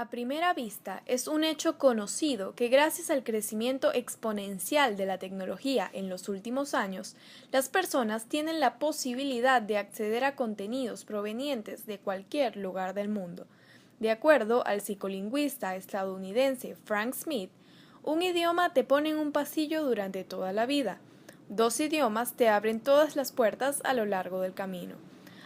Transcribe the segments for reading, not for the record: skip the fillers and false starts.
A primera vista, es un hecho conocido que gracias al crecimiento exponencial de la tecnología en los últimos años, las personas tienen la posibilidad de acceder a contenidos provenientes de cualquier lugar del mundo. De acuerdo al psicolingüista estadounidense Frank Smith, un idioma te pone en un pasillo durante toda la vida. Dos idiomas te abren todas las puertas a lo largo del camino.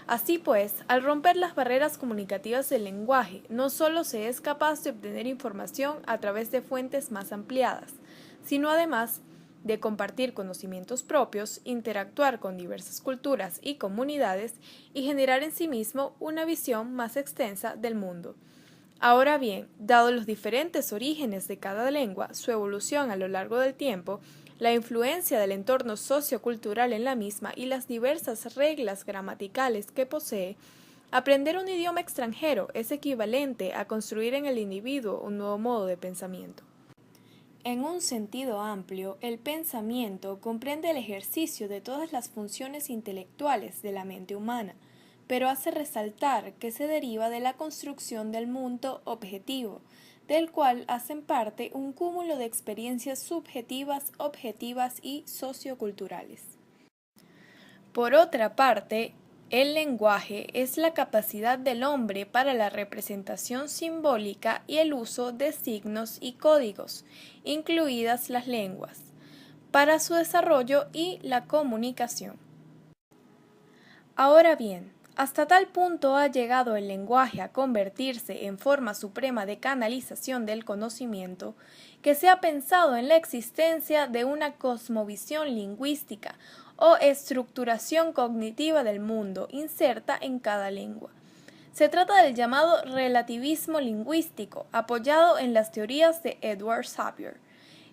Así pues, al romper las barreras comunicativas del lenguaje, no solo se es capaz de obtener información a través de fuentes más ampliadas, sino además de compartir conocimientos propios, interactuar con diversas culturas y comunidades y generar en sí mismo una visión más extensa del mundo. Ahora bien, dado los diferentes orígenes de cada lengua, su evolución a lo largo del tiempo, la influencia del entorno sociocultural en la misma y las diversas reglas gramaticales que posee, aprender un idioma extranjero es equivalente a construir en el individuo un nuevo modo de pensamiento. En un sentido amplio, el pensamiento comprende el ejercicio de todas las funciones intelectuales de la mente humana, pero hace resaltar que se deriva de la construcción del mundo objetivo, del cual hacen parte un cúmulo de experiencias subjetivas, objetivas y socioculturales. Por otra parte, el lenguaje es la capacidad del hombre para la representación simbólica y el uso de signos y códigos, incluidas las lenguas, para su desarrollo y la comunicación. Ahora bien, hasta tal punto ha llegado el lenguaje a convertirse en forma suprema de canalización del conocimiento, que se ha pensado en la existencia de una cosmovisión lingüística o estructuración cognitiva del mundo inserta en cada lengua. Se trata del llamado relativismo lingüístico, apoyado en las teorías de Edward Sapir.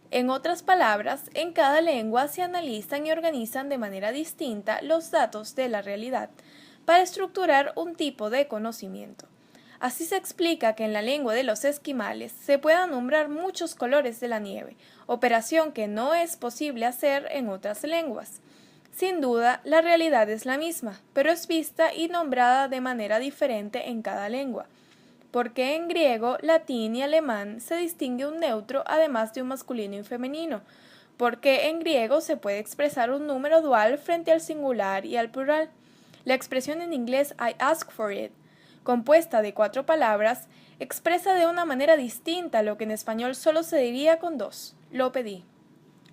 En otras palabras, en cada lengua se analizan y organizan de manera distinta los datos de la realidad para estructurar un tipo de conocimiento. Así se explica que en la lengua de los esquimales se puedan nombrar muchos colores de la nieve, operación que no es posible hacer en otras lenguas. Sin duda, la realidad es la misma, pero es vista y nombrada de manera diferente en cada lengua. Porque en griego, latín y alemán se distingue un neutro además de un masculino y femenino, porque en griego se puede expresar un número dual frente al singular y al plural. La expresión en inglés I ask for it, compuesta de 4 palabras, expresa de una manera distinta lo que en español solo se diría con 2, lo pedí.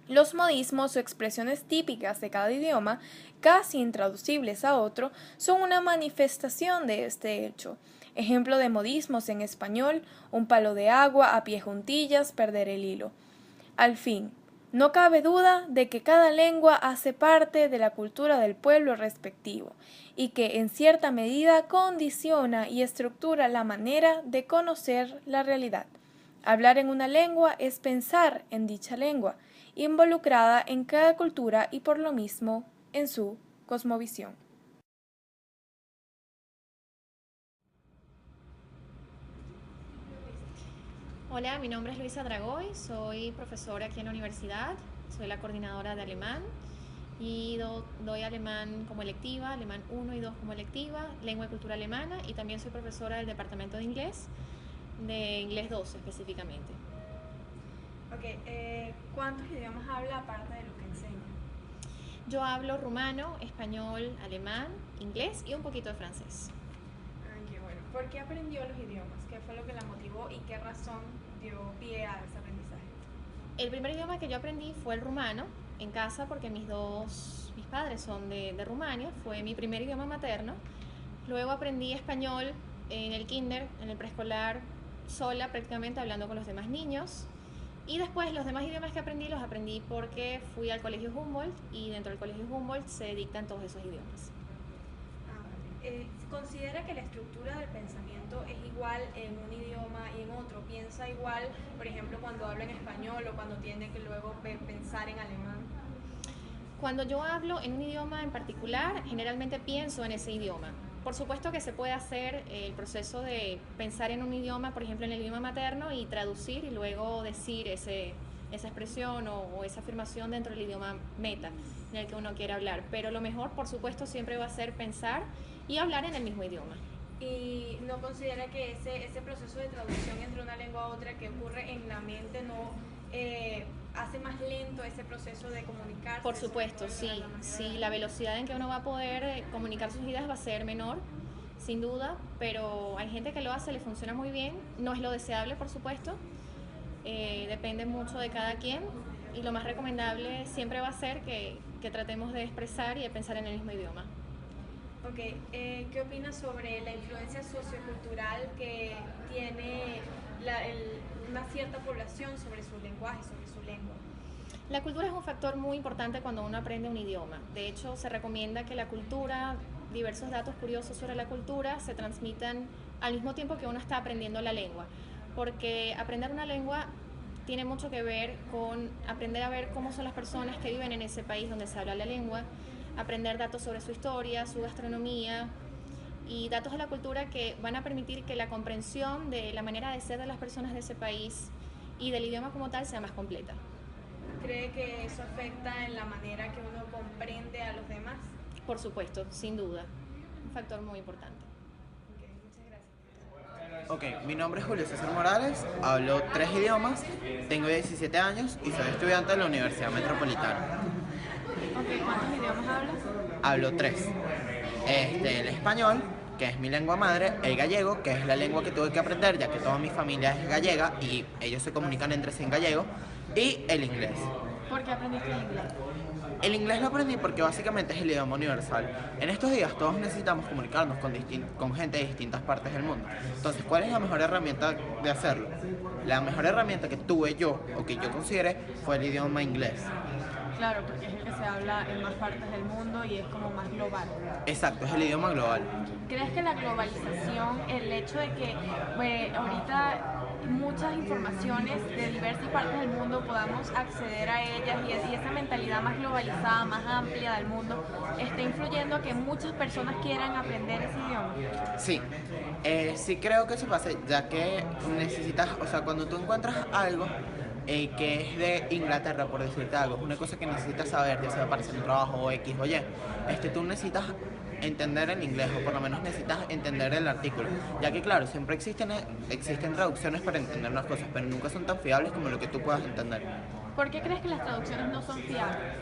Los modismos o expresiones típicas de cada idioma, casi intraducibles a otro, son una manifestación de este hecho. Ejemplo de modismos en español: un palo de agua, a pie juntillas, perder el hilo. Al fin, no cabe duda de que cada lengua hace parte de la cultura del pueblo respectivo y que en cierta medida condiciona y estructura la manera de conocer la realidad. Hablar en una lengua es pensar en dicha lengua, involucrada en cada cultura y por lo mismo en su cosmovisión. Hola, mi nombre es Luisa Dragoy, soy profesora aquí en la universidad, soy la coordinadora de alemán y doy alemán como electiva, alemán 1 y 2 como electiva, lengua y cultura alemana, y también soy profesora del departamento de inglés 2 específicamente. ¿Cuántos idiomas habla aparte de lo que enseña? Yo hablo rumano, español, alemán, inglés y un poquito de francés. Qué bueno. ¿Por qué aprendió los idiomas? ¿Qué fue lo que la motivó y qué razón dio pie a ese aprendizaje? El primer idioma que yo aprendí fue el rumano en casa, porque mis padres son de Rumania, fue mi primer idioma materno. Luego aprendí español en el kinder, en el preescolar, sola prácticamente, hablando con los demás niños. Y después los demás idiomas que aprendí los aprendí porque fui al colegio Humboldt, y dentro del colegio Humboldt se dictan todos esos idiomas. ¿Considera que la estructura del pensamiento es igual en un idioma y en otro? ¿Piensa igual, por ejemplo, cuando habla en español o cuando tiene que luego pensar en alemán? Cuando yo hablo en un idioma en particular, generalmente pienso en ese idioma. Por supuesto que se puede hacer el proceso de pensar en un idioma, por ejemplo en el idioma materno, y traducir y luego decir esa expresión o esa afirmación dentro del idioma meta en el que uno quiere hablar. Pero lo mejor, por supuesto, siempre va a ser pensar y hablar en el mismo idioma. ¿Y no considera que ese proceso de traducción entre una lengua a otra que ocurre en la mente no hace más lento ese proceso de comunicarse? Por supuesto, sí. Sí, la velocidad en que uno va a poder comunicar sus ideas va a ser menor, sin duda, pero hay gente que lo hace, le funciona muy bien. No es lo deseable, por supuesto. Depende mucho de cada quien. Y lo más recomendable siempre va a ser que tratemos de expresar y de pensar en el mismo idioma. Ok, ¿qué opinas sobre la influencia sociocultural que tiene una cierta población sobre su lenguaje, sobre su lengua? La cultura es un factor muy importante cuando uno aprende un idioma. De hecho, se recomienda que la cultura, diversos datos curiosos sobre la cultura, se transmitan al mismo tiempo que uno está aprendiendo la lengua. Porque aprender una lengua tiene mucho que ver con aprender a ver cómo son las personas que viven en ese país donde se habla la lengua, aprender datos sobre su historia, su gastronomía y datos de la cultura que van a permitir que la comprensión de la manera de ser de las personas de ese país y del idioma como tal sea más completa. ¿Cree que eso afecta en la manera que uno comprende a los demás? Por supuesto, sin duda. Un factor muy importante. Ok, muchas gracias. Ok, mi nombre es Julio César Morales, hablo 3 idiomas, tengo 17 años y soy estudiante de la Universidad Metropolitana. Ok, ¿cuántos idiomas hablas? Hablo 3. El español, que es mi lengua madre, el gallego, que es la lengua que tuve que aprender ya que toda mi familia es gallega y ellos se comunican entre sí en gallego, y el inglés. ¿Por qué aprendiste inglés? El inglés lo aprendí porque básicamente es el idioma universal. En estos días todos necesitamos comunicarnos con gente de distintas partes del mundo. Entonces, ¿cuál es la mejor herramienta de hacerlo? La mejor herramienta que tuve yo, o que yo consideré, fue el idioma inglés. Claro, porque es el que se habla en más partes del mundo y es como más global. Exacto, es el idioma global. ¿Crees que la globalización, el hecho de que ahorita muchas informaciones de diversas partes del mundo podamos acceder a ellas y esa mentalidad más globalizada, más amplia del mundo, está influyendo a que muchas personas quieran aprender ese idioma? Sí, sí creo que eso pase, ya que necesitas, o sea, cuando tú encuentras algo que es de Inglaterra, por decirte algo, es una cosa que necesitas saber, ya sea para hacer un trabajo o X o Y, tú necesitas entender el inglés, o por lo menos necesitas entender el artículo, ya que claro, siempre existen traducciones para entender las cosas, pero nunca son tan fiables como lo que tú puedas entender. ¿Por qué crees que las traducciones no son fiables?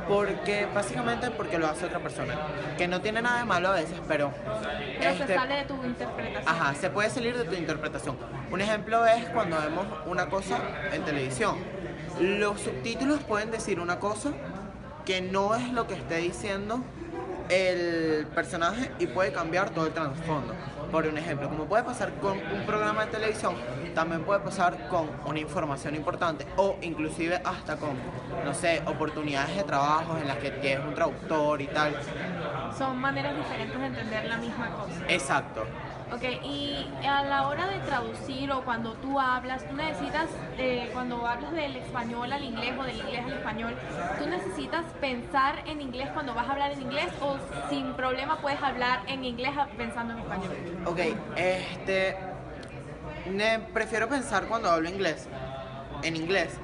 Porque lo hace otra persona, que no tiene nada de malo a veces, pero Pero se sale de tu interpretación. ajá, se puede salir de tu interpretación. Un ejemplo es cuando vemos una cosa en televisión. Los subtítulos pueden decir una cosa que no es lo que esté diciendo el personaje y puede cambiar todo el trasfondo. Por un ejemplo, como puede pasar con un programa de televisión, también puede pasar con una información importante o inclusive hasta con, no sé, oportunidades de trabajo en las que tienes un traductor y tal. Son maneras diferentes de entender la misma cosa. Exacto. Ok, y a la hora de traducir o cuando tú hablas, tú necesitas, cuando hablas del español al inglés o del inglés al español, tú necesitas pensar en inglés cuando vas a hablar en inglés o sin problema puedes hablar en inglés pensando en español. Ok, prefiero pensar cuando hablo inglés, en inglés,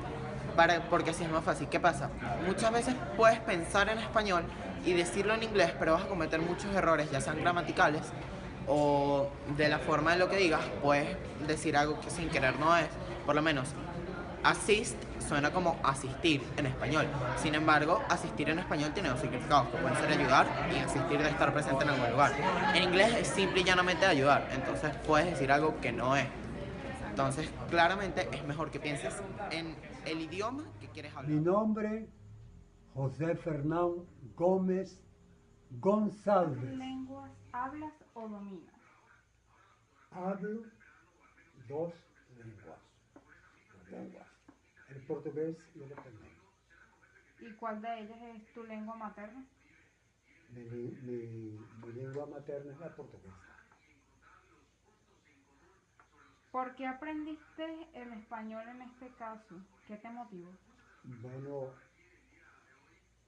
porque así es más fácil. ¿Qué pasa? Muchas veces puedes pensar en español y decirlo en inglés, pero vas a cometer muchos errores, ya sean gramaticales o de la forma de lo que digas, puedes decir algo que sin querer no es. Por lo menos, assist suena como asistir en español. Sin embargo, asistir en español tiene dos significados, que pueden ser ayudar y asistir de estar presente en algún lugar. En inglés es simple y llanamente ayudar, entonces puedes decir algo que no es. Entonces, claramente es mejor que pienses en el idioma que quieres hablar. Mi nombre, José Fernán Gómez González. ¿Cuántas lenguas hablas o dominas? Hablo 2 lenguas. El portugués y el español. ¿Y cuál de ellas es tu lengua materna? Mi lengua materna es la portuguesa. ¿Por qué aprendiste el español en este caso? ¿Qué te motivó? Bueno,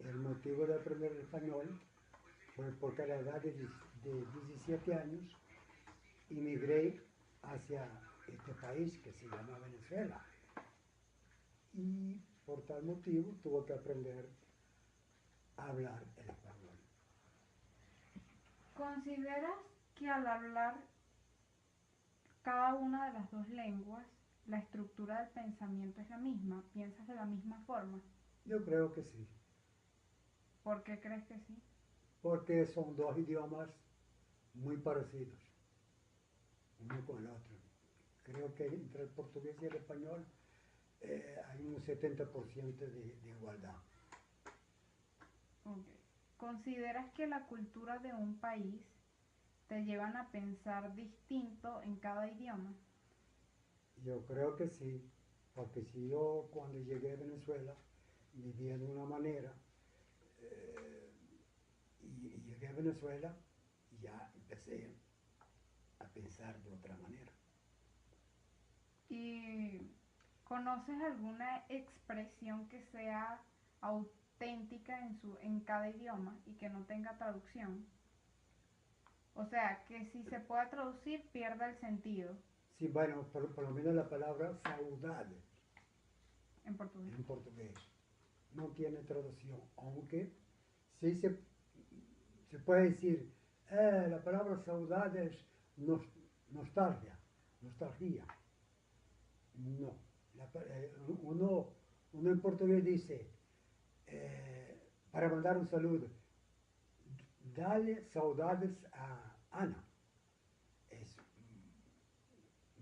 el motivo de aprender el español fue porque a la edad de 17 años emigré hacia este país que se llama Venezuela. Y por tal motivo tuve que aprender a hablar el español. ¿Consideras que al hablar cada una de las dos lenguas, la estructura del pensamiento es la misma? ¿Piensas de la misma forma? Yo creo que sí, ¿Por qué crees que sí? porque son dos idiomas muy parecidos, uno con el otro. Creo que entre el portugués y el español hay un 70% de igualdad. Ok. ¿Consideras que la cultura de un país te llevan a pensar distinto en cada idioma? Yo creo que sí, porque si yo cuando llegué a Venezuela vivía de una manera y llegué a Venezuela y ya empecé a pensar de otra manera. ¿Y conoces alguna expresión que sea auténtica en cada idioma y que no tenga traducción? O sea, que si se pueda traducir pierda el sentido Sí, bueno, por lo menos la palabra saudade en portugués. en portugués no tiene traducción, aunque sí se puede decir, la palabra saudade es nostalgia, nostalgia. No, uno en portugués dice, para mandar un saludo, dale saudades a Ana. Es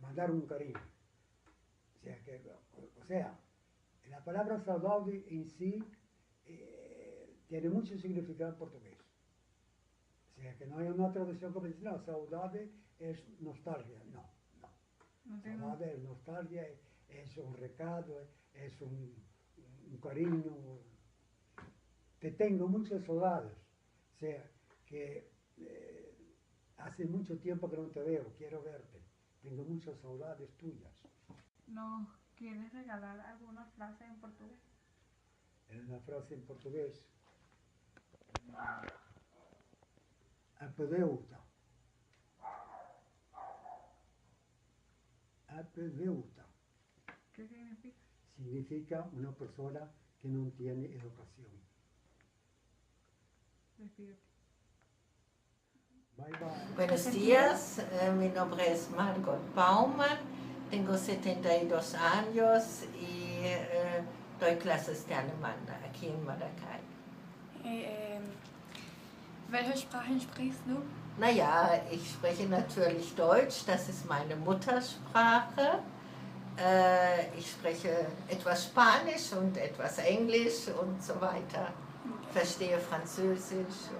mandar un cariño. O sea, la palabra saudade en sí tiene mucho significado en portugués. O sea, que no hay una traducción como dice, no, saudade es nostalgia. No, no. No tengo- Saudade es nostalgia, es un recado, es un cariño. Te tengo muchas saudades. O sea, que hace mucho tiempo que no te veo, quiero verte. Tengo muchas saudades tuyas. ¿Nos quieres regalar alguna frase en portugués? Es una frase en portugués. Apedeuta. Apedeuta ¿Qué significa? significa una persona que no tiene educación. Despídete. Bye bye. Buenos días, mi nombre es Margot Baumann, tengo 72 años y doy clases de alemán aquí en Maracay. Welche Sprachen sprichst du? Naja, ich spreche natürlich Deutsch, das ist meine Muttersprache. Ich spreche etwas Spanisch und etwas Englisch und so weiter. Verstehe Französisch.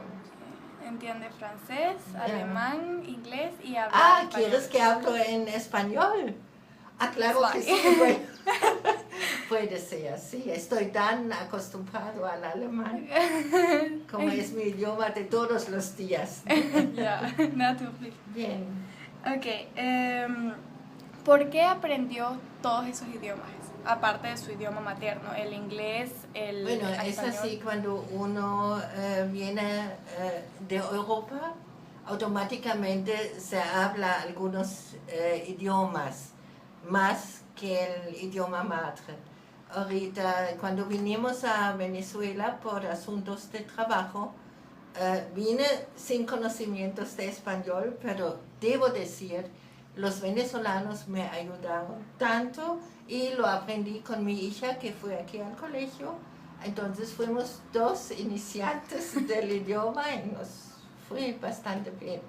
Entiende francés, alemán, inglés y habla Ah, español. ¿quieres que hablo en español? Ah, claro que sí. Bueno, puede ser, sí. Estoy tan acostumbrado al alemán, como es mi idioma de todos los días. Ja, natürlich. Bien. Ok, ¿por qué aprendió todos esos idiomas? Aparte de su idioma materno, el inglés, el Bueno, español. es así cuando uno viene de Europa, automáticamente se habla algunos idiomas, más que el idioma madre. Ahorita, cuando vinimos a Venezuela por asuntos de trabajo, vine sin conocimientos de español, pero debo decir, los venezolanos me ayudaron tanto y lo aprendí con mi hija que fue aquí al colegio. Entonces fuimos dos iniciantes del idioma y nos fue bastante bien.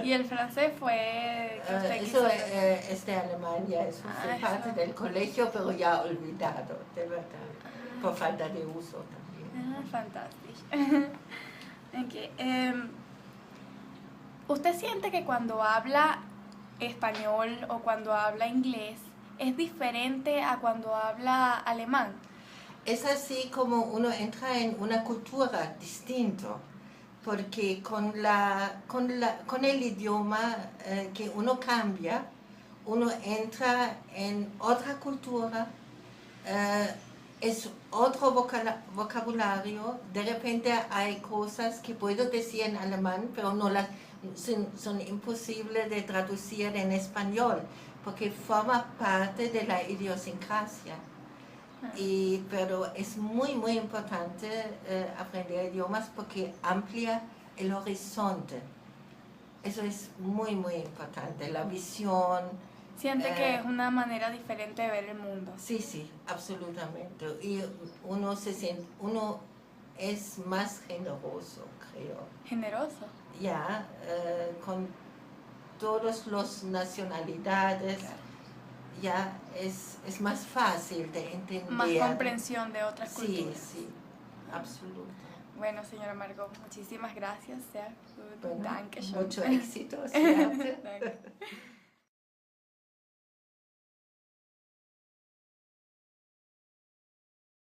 Y el francés fue que usted Eso quiso es de Alemania, eso fue parte eso. del colegio, pero ya olvidado, de verdad, por falta de uso también. Ah, fantástico. Okay. ¿Usted siente que cuando habla español o cuando habla inglés es diferente a cuando habla alemán? Es así como uno entra en una cultura distinta, porque con el idioma que uno cambia, uno entra en otra cultura, es otro vocabulario, de repente hay cosas que puedo decir en alemán, pero no son imposibles de traducir en español, porque forma parte de la idiosincrasia. Pero es muy, muy importante aprender idiomas porque amplía el horizonte. Eso es muy, muy importante, la visión. Siente que es una manera diferente de ver el mundo. Sí, sí, absolutamente. Y uno se siente, uno es más generoso, creo. Generoso. Ya, con todas las nacionalidades, Claro. ya es más fácil de entender. Más comprensión de otras Sí, culturas. sí, absoluto. Bueno, señora Margot, muchísimas gracias. Bueno, Dankeschön. mucho éxito siempre. Danke.